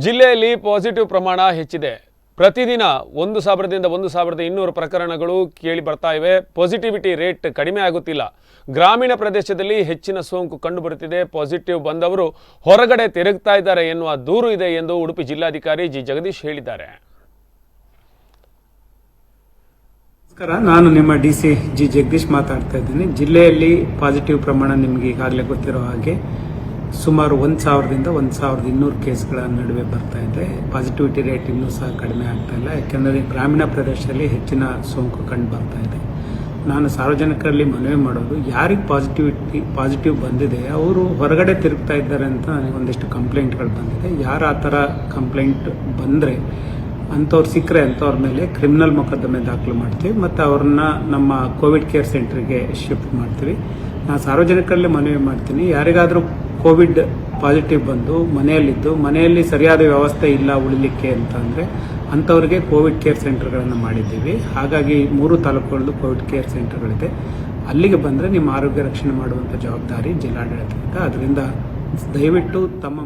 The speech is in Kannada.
ಜಿಲ್ಲೆಯಲ್ಲಿ ಪಾಸಿಟಿವ್ ಪ್ರಮಾಣ ಹೆಚ್ಚಿದೆ. ಪ್ರತಿದಿನ 1000 ದಿಂದ 1200 ಪ್ರಕರಣಗಳು ಕೇಳಿ ಬರ್ತಾ ಇವೆ. ಪಾಸಿಟಿವಿಟಿ ರೇಟ್ ಕಡಿಮೆ ಆಗುತ್ತಿಲ್ಲ. ಗ್ರಾಮೀಣ ಪ್ರದೇಶದಲ್ಲಿ ಹೆಚ್ಚಿನ ಸೋಂಕು ಕಂಡುಬರುತ್ತಿದೆ. ಪಾಸಿಟಿವ್ ಬಂದವರು ಹೊರಗಡೆ ತಿರುಗ್ತಾ ಇದ್ದಾರೆ ಎನ್ನುವ ದೂರು ಇದೆ ಎಂದು ಉಡುಪಿ ಜಿಲ್ಲಾಧಿಕಾರಿ ಜಿ ಜಗದೀಶ್ ಹೇಳಿದ್ದಾರೆ. ನಮಸ್ಕಾರ, ನಾನು ನಿಮ್ಮ ಡಿಸಿ ಜಿ ಜಗದೀಶ್ ಮಾತಾಡ್ತಾ ಇದ್ದೀನಿ. ಜಿಲ್ಲೆಯಲ್ಲಿ ಪಾಸಿಟಿವ್ ಪ್ರಮಾಣ ನಿಮಗೆ ಈಗಾಗಲೇ ಗೊತ್ತಿರೋ ಹಾಗೆ ಸುಮಾರು 1000 ದಿಂದ 1200 ಕೇಸ್ಗಳ ನಡುವೆ ಬರ್ತಾ ಇದೆ. ಪಾಸಿಟಿವಿಟಿ ರೇಟ್ ಇನ್ನೂ ಸಹ ಕಡಿಮೆ ಆಗ್ತಾ ಇಲ್ಲ, ಯಾಕೆಂದರೆ ಗ್ರಾಮೀಣ ಪ್ರದೇಶದಲ್ಲಿ ಹೆಚ್ಚಿನ ಸೋಂಕು ಕಂಡು ಬರ್ತಾ ಇದೆ. ನಾನು ಸಾರ್ವಜನಿಕರಲ್ಲಿ ಮನವಿ ಮಾಡೋದು, ಯಾರಿಗೆ ಪಾಸಿಟಿವ್ ಬಂದಿದೆ ಅವರು ಹೊರಗಡೆ ತಿರುಗ್ತಾ ಇದ್ದಾರೆ ಅಂತ ನನಗೆ ಒಂದಿಷ್ಟು ಕಂಪ್ಲೇಂಟ್ಗಳು ಬಂದಿದೆ. ಯಾರು ಆ ಥರ ಕಂಪ್ಲೇಂಟ್ ಬಂದರೆ ಅಂಥವ್ರು ಸಿಕ್ಕರೆ ಅಂಥವ್ರ ಮೇಲೆ ಕ್ರಿಮಿನಲ್ ಮೊಕದ್ದಮೆ ದಾಖಲು ಮಾಡ್ತೀವಿ ಮತ್ತು ಅವ್ರನ್ನ ನಮ್ಮ ಕೋವಿಡ್ ಕೇರ್ ಸೆಂಟರ್ಗೆ ಶಿಫ್ಟ್ ಮಾಡ್ತೀವಿ. ನಾನು ಸಾರ್ವಜನಿಕರಲ್ಲಿ ಮನವಿ ಮಾಡ್ತೀನಿ, ಯಾರಿಗಾದರೂ ಕೋವಿಡ್ ಪಾಸಿಟಿವ್ ಬಂದು ಮನೆಯಲ್ಲಿ ಸರಿಯಾದ ವ್ಯವಸ್ಥೆ ಇಲ್ಲ ಉಳಿಲಿಕ್ಕೆ ಅಂತ ಅಂದರೆ ಅಂಥವ್ರಿಗೆ ಕೋವಿಡ್ ಕೇರ್ ಸೆಂಟರ್ಗಳನ್ನು ಮಾಡಿದ್ದೀವಿ. ಹಾಗಾಗಿ 3 ತಾಲೂಕುಗಳದ್ದು ಕೋವಿಡ್ ಕೇರ್ ಸೆಂಟರ್ಗಳಿದೆ. ಅಲ್ಲಿಗೆ ಬಂದರೆ ನಿಮ್ಮ ಆರೋಗ್ಯ ರಕ್ಷಣೆ ಮಾಡುವಂಥ ಜವಾಬ್ದಾರಿ ಜಿಲ್ಲಾಡಳಿತದಿಂದ. ಅದರಿಂದ ದಯವಿಟ್ಟು ತಮ್ಮ